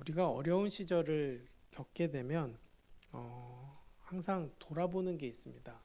우리가 어려운 시절을 겪게 되면 항상 돌아보는 게 있습니다.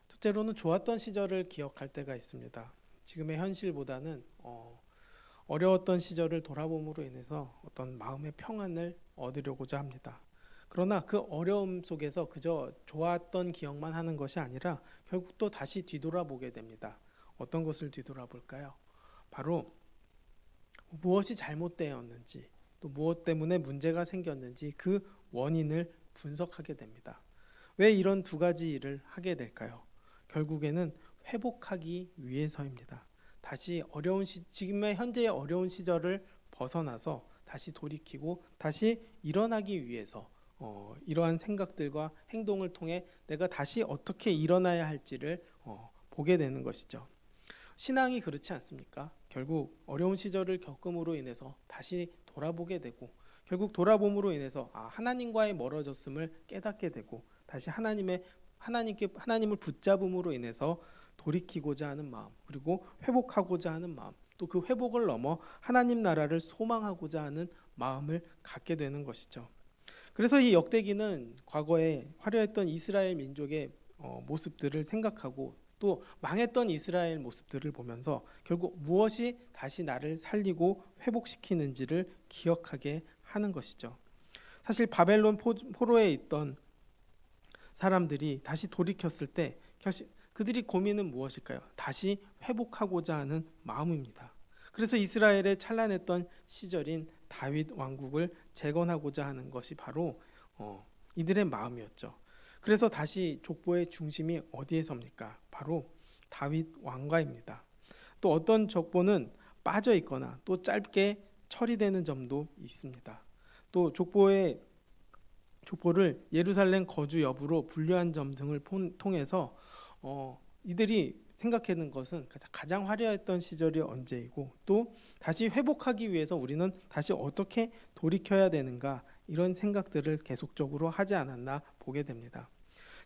첫째로는 좋았던 시절을 기억할 때가 있습니다. 지금의 현실보다는 어려웠던 시절을 돌아봄으로 인해서 어떤 마음의 평안을 얻으려고자 합니다. 그러나 그 어려움 속에서 그저 좋았던 기억만 하는 것이 아니라 결국 또 다시 뒤돌아보게 됩니다. 어떤 것을 뒤돌아볼까요? 바로 무엇이 잘못되었는지, 또 무엇 때문에 문제가 생겼는지 그 원인을 분석하게 됩니다. 왜 이런 두 가지 일을 하게 될까요? 결국에는 회복하기 위해서입니다. 다시 지금의 현재의 어려운 시절을 벗어나서 다시 돌이키고 다시 일어나기 위해서 이러한 생각들과 행동을 통해 내가 다시 어떻게 일어나야 할지를 보게 되는 것이죠. 신앙이 그렇지 않습니까? 결국 어려운 시절을 겪음으로 인해서 다시 돌아보게 되고, 결국 돌아봄으로 인해서 하나님과의 멀어졌음을 깨닫게 되고, 다시 하나님을 붙잡음으로 인해서 돌이키고자 하는 마음, 그리고 회복하고자 하는 마음, 또 그 회복을 넘어 하나님 나라를 소망하고자 하는 마음을 갖게 되는 것이죠. 그래서 이 역대기는 과거에 화려했던 이스라엘 민족의 모습들을 생각하고 또 망했던 이스라엘 모습들을 보면서 결국 무엇이 다시 나를 살리고 회복시키는지를 기억하게 하는 것이죠. 사실 바벨론 포로에 있던 사람들이 다시 돌이켰을 때 그들이 고민은 무엇일까요? 다시 회복하고자 하는 마음입니다. 그래서 이스라엘의 찬란했던 시절인 다윗 왕국을 재건하고자 하는 것이 바로 이들의 마음이었죠. 그래서 다시 족보의 중심이 어디에 섭니까? 바로 다윗 왕가입니다. 또 어떤 족보는 빠져 있거나 또 짧게 처리되는 점도 있습니다. 또 족보를 예루살렘 거주 여부로 분류한 점 등을 통해서 이들이 생각하는 것은 가장 화려했던 시절이 언제이고 또 다시 회복하기 위해서 우리는 다시 어떻게 돌이켜야 되는가, 이런 생각들을 계속적으로 하지 않았나 보게 됩니다.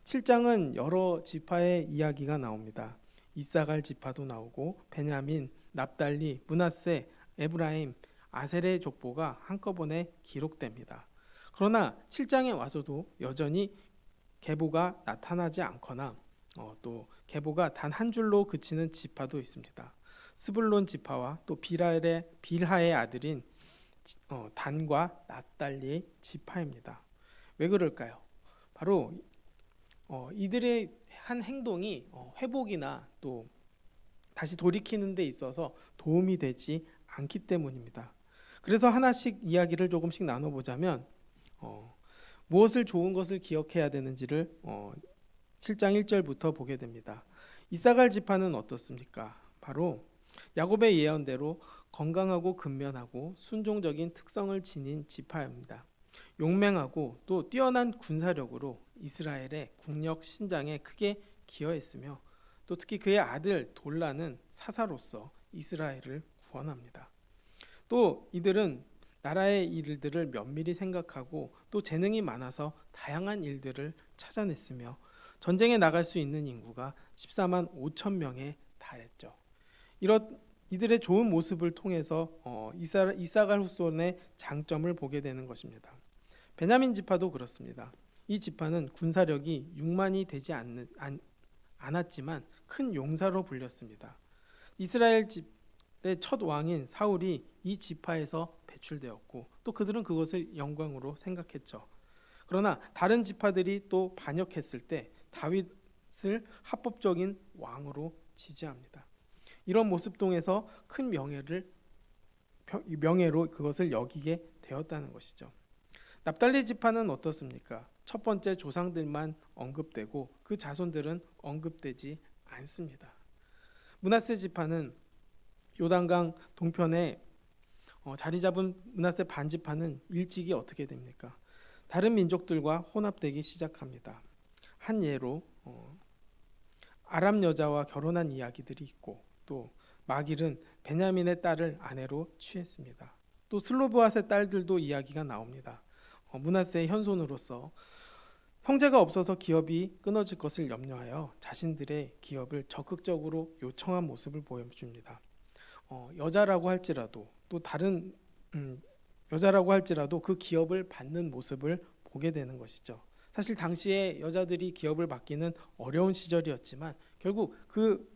7장은 여러 지파의 이야기가 나옵니다. 이사갈 지파도 나오고 베냐민, 납달리, 므낫세, 에브라임, 아셀의 족보가 한꺼번에 기록됩니다. 그러나 7장에 와서도 여전히 계보가 나타나지 않거나 또 계보가 단 한 줄로 그치는 지파도 있습니다. 스불론 지파와 또 빌하의 아들인 단과 납달리의 지파입니다. 왜 그럴까요? 바로 이들의 한 행동이 회복이나 또 다시 돌이키는 데 있어서 도움이 되지 않기 때문입니다. 그래서 하나씩 이야기를 조금씩 나눠보자면 무엇을 좋은 것을 기억해야 되는지를 7장 1절부터 보게 됩니다. 이사갈 지파는 어떻습니까? 바로 야곱의 예언대로 건강하고 근면하고 순종적인 특성을 지닌 지파입니다. 용맹하고 또 뛰어난 군사력으로 이스라엘의 국력 신장에 크게 기여했으며 또 특히 그의 아들 돌라는 사사로서 이스라엘을 구원합니다. 또 이들은 나라의 일들을 면밀히 생각하고 또 재능이 많아서 다양한 일들을 찾아냈으며 전쟁에 나갈 수 있는 인구가 14만 5천 명에 달했죠. 이들의 좋은 모습을 통해서 이사갈 후손의 장점을 보게 되는 것입니다. 베냐민 지파도 그렇습니다. 이 지파는 군사력이 6만이 되지 않았지만 큰 용사로 불렸습니다. 이스라엘 집의 첫 왕인 사울이 이 지파에서 배출되었고 또 그들은 그것을 영광으로 생각했죠. 그러나 다른 지파들이 또 반역했을 때 다윗을 합법적인 왕으로 지지합니다. 이런 모습 통해서 큰 명예로 그것을 여기게 되었다는 것이죠. 납달리 지파는 어떻습니까? 첫 번째 조상들만 언급되고 그 자손들은 언급되지 않습니다. 므낫세 지파는 요단강 동편에 자리 잡은 므낫세 반지파는 일찍이 어떻게 됩니까? 다른 민족들과 혼합되기 시작합니다. 한 예로 아람 여자와 결혼한 이야기들이 있고 또 마길은 베냐민의 딸을 아내로 취했습니다. 또 슬로브앗의 딸들도 이야기가 나옵니다. 므낫세의 현손으로서 형제가 없어서 기업이 끊어질 것을 염려하여 자신들의 기업을 적극적으로 요청한 모습을 보여줍니다. 여자라고 할지라도 또 다른 여자라고 할지라도 그 기업을 받는 모습을 보게 되는 것이죠. 사실 당시에 여자들이 기업을 받기는 어려운 시절이었지만 결국 그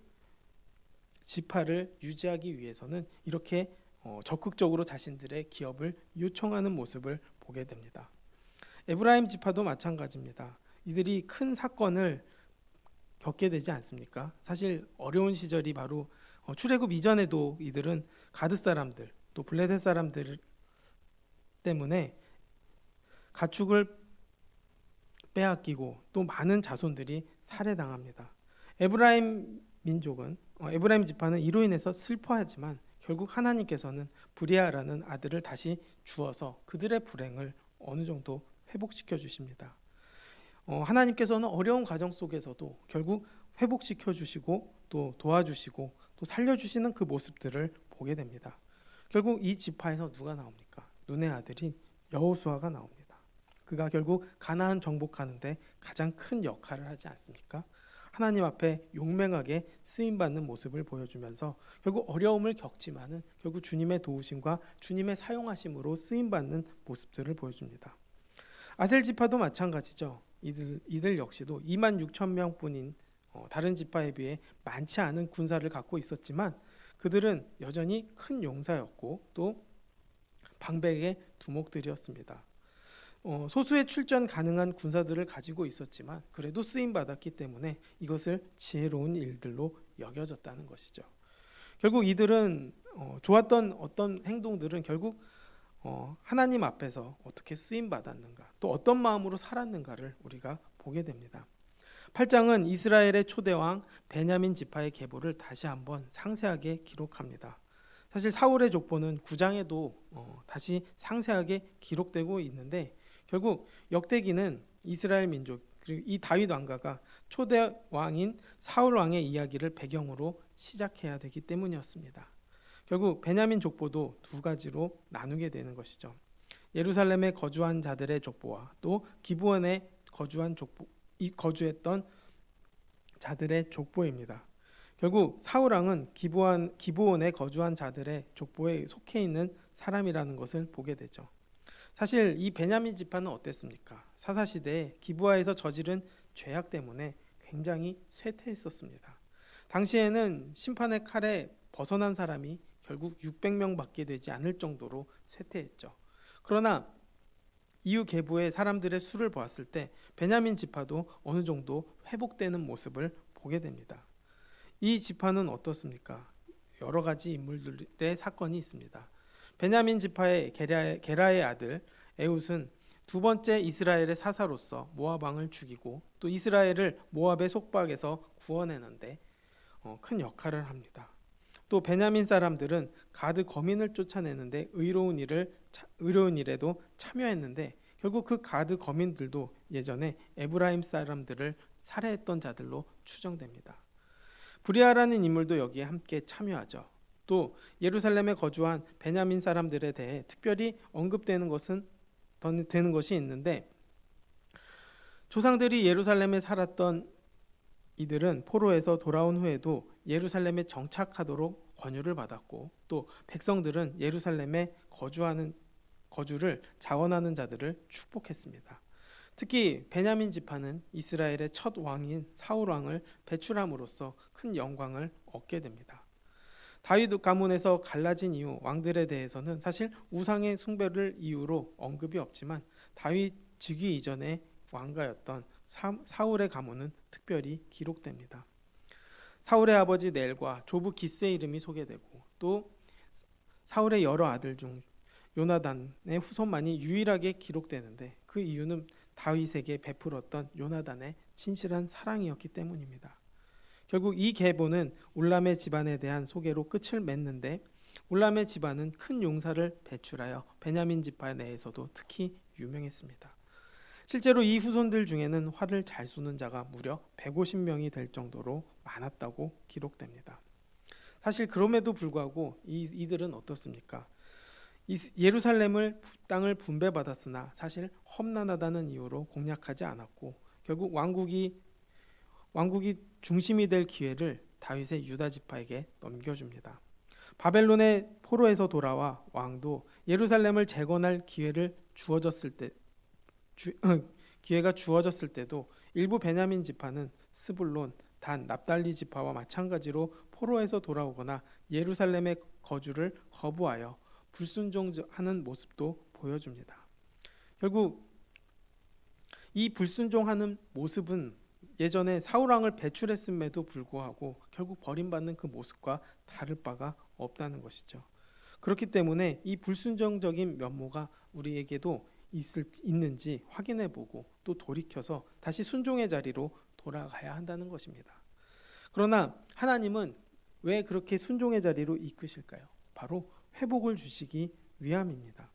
지파를 유지하기 위해서는 이렇게 적극적으로 자신들의 기업을 요청하는 모습을 보게 됩니다. 에브라임 지파도 마찬가지입니다. 이들이 큰 사건을 겪게 되지 않습니까? 사실 어려운 시절이 바로 출애굽 이전에도 이들은 가드 사람들 또 블레셋 사람들 때문에 가축을 빼앗기고 또 많은 자손들이 살해당합니다. 에브라임 민족은 에브라임 지파는 이로 인해서 슬퍼하지만 결국 하나님께서는 브리아라는 아들을 다시 주어서 그들의 불행을 어느 정도 회복시켜 주십니다. 하나님께서는 어려운 과정 속에서도 결국 회복시켜 주시고 또 도와주시고 또 살려주시는 그 모습들을 보게 됩니다. 결국 이 지파에서 누가 나옵니까? 눈의 아들인 여호수아가 나옵니다. 그가 결국 가나안 정복하는데 가장 큰 역할을 하지 않습니까? 하나님 앞에 용맹하게 쓰임받는 모습을 보여주면서 결국 어려움을 겪지만은 결국 주님의 도우심과 주님의 사용하심으로 쓰임받는 모습들을 보여줍니다. 아셀 지파도 마찬가지죠. 이들 역시도 2만 6천 명뿐인 다른 지파에 비해 많지 않은 군사를 갖고 있었지만 그들은 여전히 큰 용사였고 또 방백의 두목들이었습니다. 소수의 출전 가능한 군사들을 가지고 있었지만 그래도 쓰임 받았기 때문에 이것을 지혜로운 일들로 여겨졌다는 것이죠. 결국 이들은 좋았던 어떤 행동들은 결국 하나님 앞에서 어떻게 쓰임 받았는가, 또 어떤 마음으로 살았는가를 우리가 보게 됩니다. 8장은 이스라엘의 초대왕 베냐민 지파의 계보를 다시 한번 상세하게 기록합니다. 사실 사울의 족보는 9장에도 다시 상세하게 기록되고 있는데 결국 역대기는 이스라엘 민족 그리고 이 다윗 왕가가 초대 왕인 사울 왕의 이야기를 배경으로 시작해야 되기 때문이었습니다. 결국 베냐민 족보도 두 가지로 나누게 되는 것이죠. 예루살렘에 거주한 자들의 족보와 또 기브온에 거주했던 자들의 족보입니다. 결국 사울 왕은 기브온에 거주한 자들의 족보에 속해 있는 사람이라는 것을 보게 되죠. 사실 이 베냐민 지파는 어땠습니까? 사사시대에 기브아에서 저지른 죄악 때문에 굉장히 쇠퇴했었습니다. 당시에는 심판의 칼에 벗어난 사람이 결국 600명밖에 되지 않을 정도로 쇠퇴했죠. 그러나 이후 계보의 사람들의 수를 보았을 때 베냐민 지파도 어느 정도 회복되는 모습을 보게 됩니다. 이 지파는 어떻습니까? 여러 가지 인물들의 사건이 있습니다. 베냐민 지파의 게라의 아들 에훗은 두 번째 이스라엘의 사사로서 모압 왕을 죽이고 또 이스라엘을 모압의 속박에서 구원했는데 큰 역할을 합니다. 또 베냐민 사람들은 가드 거민을 쫓아내는데 의로운 일에도 참여했는데 결국 그 가드 거민들도 예전에 에브라임 사람들을 살해했던 자들로 추정됩니다. 브리아라는 인물도 여기에 함께 참여하죠. 또 예루살렘에 거주한 베냐민 사람들에 대해 특별히 언급되는 것이 있는데 조상들이 예루살렘에 살았던 이들은 포로에서 돌아온 후에도 예루살렘에 정착하도록 권유를 받았고 또 백성들은 예루살렘에 거주를 자원하는 자들을 축복했습니다. 특히 베냐민 지파는 이스라엘의 첫 왕인 사울 왕을 배출함으로써 큰 영광을 얻게 됩니다. 다윗 가문에서 갈라진 이후 왕들에 대해서는 사실 우상의 숭배를 이유로 언급이 없지만 다윗 즉위 이전의 왕가였던 사울의 가문은 특별히 기록됩니다. 사울의 아버지 넬과 조부 기스의 이름이 소개되고 또 사울의 여러 아들 중 요나단의 후손만이 유일하게 기록되는데 그 이유는 다윗에게 베풀었던 요나단의 진실한 사랑이었기 때문입니다. 결국 이 계보는 울람의 집안에 대한 소개로 끝을 맺는데 울람의 집안은 큰 용사를 배출하여 베냐민 지파 내에서도 특히 유명했습니다. 실제로 이 후손들 중에는 활을 잘 쏘는 자가 무려 150명이 될 정도로 많았다고 기록됩니다. 사실 그럼에도 불구하고 이들은 어떻습니까? 예루살렘을 땅을 분배받았으나 사실 험난하다는 이유로 공략하지 않았고 결국 왕국이 중심이 될 기회를 다윗의 유다 지파에게 넘겨줍니다. 바벨론의 포로에서 돌아와 왕도 예루살렘을 재건할 기회가 주어졌을 때도 일부 베냐민 지파는 스불론, 단, 납달리 지파와 마찬가지로 포로에서 돌아오거나 예루살렘의 거주를 거부하여 불순종하는 모습도 보여줍니다. 결국 이 불순종하는 모습은 예전에 사울 왕을 배출했음에도 불구하고 결국 버림받는 그 모습과 다를 바가 없다는 것이죠. 그렇기 때문에 이 불순종적인 면모가 우리에게도 있는지 확인해보고 또 돌이켜서 다시 순종의 자리로 돌아가야 한다는 것입니다. 그러나 하나님은 왜 그렇게 순종의 자리로 이끄실까요? 바로 회복을 주시기 위함입니다.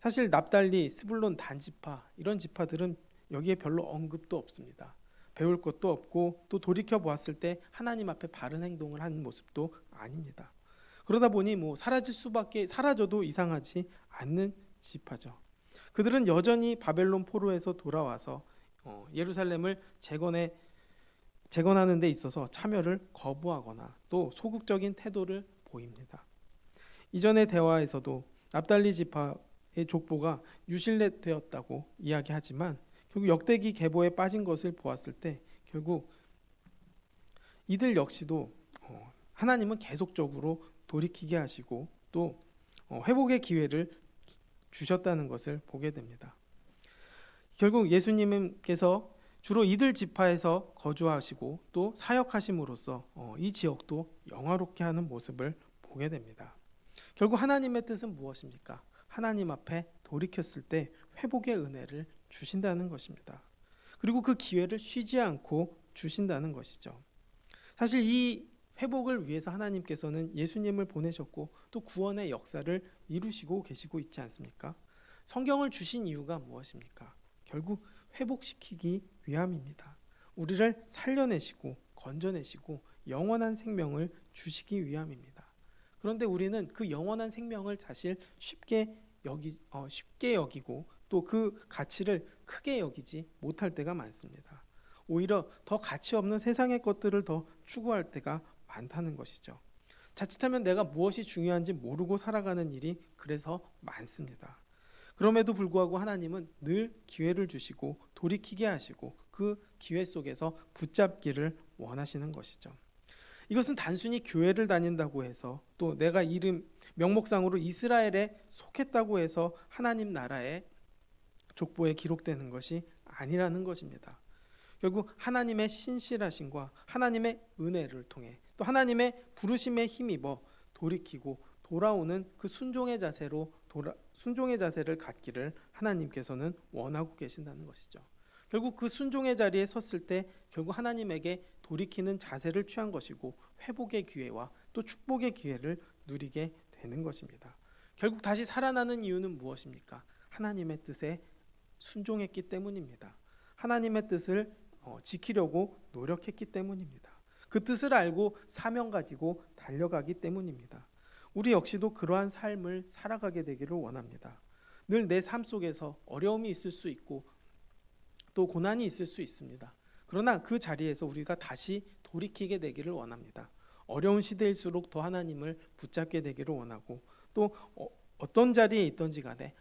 사실 납달리, 스불론, 단 지파 이런 지파들은 여기에 별로 언급도 없습니다. 배울 것도 없고 또 돌이켜 보았을 때 하나님 앞에 바른 행동을 하는 모습도 아닙니다. 그러다 보니 사라져도 이상하지 않는 지파죠. 그들은 여전히 바벨론 포로에서 돌아와서 예루살렘을 재건하는 데 있어서 참여를 거부하거나 또 소극적인 태도를 보입니다. 이전의 대화에서도 납달리 지파의 족보가 유실되었다고 이야기하지만 결국 역대기 계보에 빠진 것을 보았을 때 결국 이들 역시도 하나님은 계속적으로 돌이키게 하시고 또 회복의 기회를 주셨다는 것을 보게 됩니다. 결국 예수님께서 주로 이들 지파에서 거주하시고 또 사역하심으로써 이 지역도 영화롭게 하는 모습을 보게 됩니다. 결국 하나님의 뜻은 무엇입니까? 하나님 앞에 돌이켰을 때 회복의 은혜를 주신다는 것입니다. 그리고 그 기회를 쉬지 않고 주신다는 것이죠. 사실 이 회복을 위해서 하나님께서는 예수님을 보내셨고 또 구원의 역사를 이루시고 계시고 있지 않습니까? 성경을 주신 이유가 무엇입니까? 결국 회복시키기 위함입니다. 우리를 살려내시고 건져내시고 영원한 생명을 주시기 위함입니다. 그런데 우리는 그 영원한 생명을 사실 쉽게 여기고 또 그 가치를 크게 여기지 못할 때가 많습니다. 오히려 더 가치 없는 세상의 것들을 더 추구할 때가 많다는 것이죠. 자칫하면 내가 무엇이 중요한지 모르고 살아가는 일이 그래서 많습니다. 그럼에도 불구하고 하나님은 늘 기회를 주시고 돌이키게 하시고 그 기회 속에서 붙잡기를 원하시는 것이죠. 이것은 단순히 교회를 다닌다고 해서 또 내가 명목상으로 이스라엘에 속했다고 해서 하나님 나라의 족보에 기록되는 것이 아니라는 것입니다. 결국 하나님의 신실하심과 하나님의 은혜를 통해 또 하나님의 부르심에 힘입어 돌이키고 돌아오는 그 순종의 자세를 갖기를 하나님께서는 원하고 계신다는 것이죠. 결국 그 순종의 자리에 섰을 때 결국 하나님에게 돌이키는 자세를 취한 것이고 회복의 기회와 또 축복의 기회를 누리게 되는 것입니다. 결국 다시 살아나는 이유는 무엇입니까? 하나님의 뜻에 순종했기 때문입니다. 하나님의 뜻을 지키려고 노력했기 때문입니다. 그 뜻을 알고 사명 가지고 달려가기 때문입니다. 우리 역시도 그러한 삶을 살아가게 되기를 원합니다. 늘 내 삶 속에서 어려움이 있을 수 있고 또 고난이 있을 수 있습니다. 그러나 그 자리에서 우리가 다시 돌이키게 되기를 원합니다. 어려운 시대일수록 더 하나님을 붙잡게 되기를 원하고 또 어떤 자리에 있든지 간에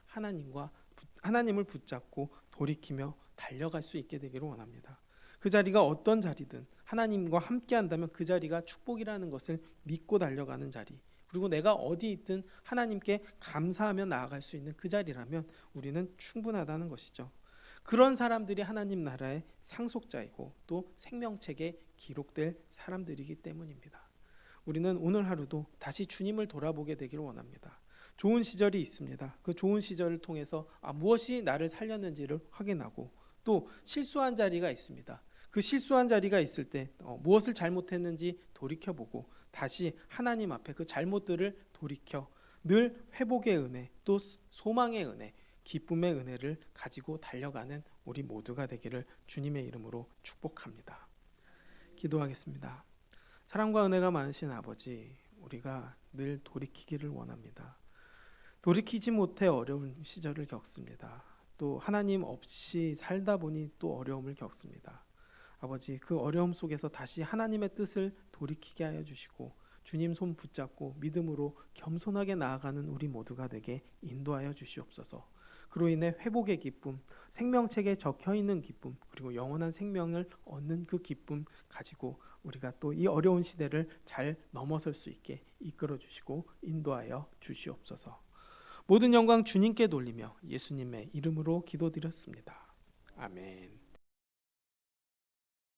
하나님을 붙잡고 돌이키며 달려갈 수 있게 되기를 원합니다. 그 자리가 어떤 자리든 하나님과 함께 한다면 그 자리가 축복이라는 것을 믿고 달려가는 자리, 그리고 내가 어디 있든 하나님께 감사하며 나아갈 수 있는 그 자리라면 우리는 충분하다는 것이죠. 그런 사람들이 하나님 나라의 상속자이고 또 생명책에 기록될 사람들이기 때문입니다. 우리는 오늘 하루도 다시 주님을 돌아보게 되기를 원합니다. 좋은 시절이 있습니다. 그 좋은 시절을 통해서 무엇이 나를 살렸는지를 확인하고 또 실수한 자리가 있습니다. 그 실수한 자리가 있을 때 무엇을 잘못했는지 돌이켜보고 다시 하나님 앞에 그 잘못들을 돌이켜 늘 회복의 은혜 또 소망의 은혜 기쁨의 은혜를 가지고 달려가는 우리 모두가 되기를 주님의 이름으로 축복합니다. 기도하겠습니다. 사랑과 은혜가 많으신 아버지, 우리가 늘 돌이키기를 원합니다. 돌이키지 못해 어려운 시절을 겪습니다. 또 하나님 없이 살다 보니 또 어려움을 겪습니다. 아버지, 그 어려움 속에서 다시 하나님의 뜻을 돌이키게 하여 주시고 주님 손 붙잡고 믿음으로 겸손하게 나아가는 우리 모두가 되게 인도하여 주시옵소서. 그로 인해 회복의 기쁨, 생명책에 적혀 있는 기쁨, 그리고 영원한 생명을 얻는 그 기쁨 가지고 우리가 또 이 어려운 시대를 잘 넘어설 수 있게 이끌어 주시고 인도하여 주시옵소서. 모든 영광 주님께 돌리며 예수님의 이름으로 기도드렸습니다. 아멘.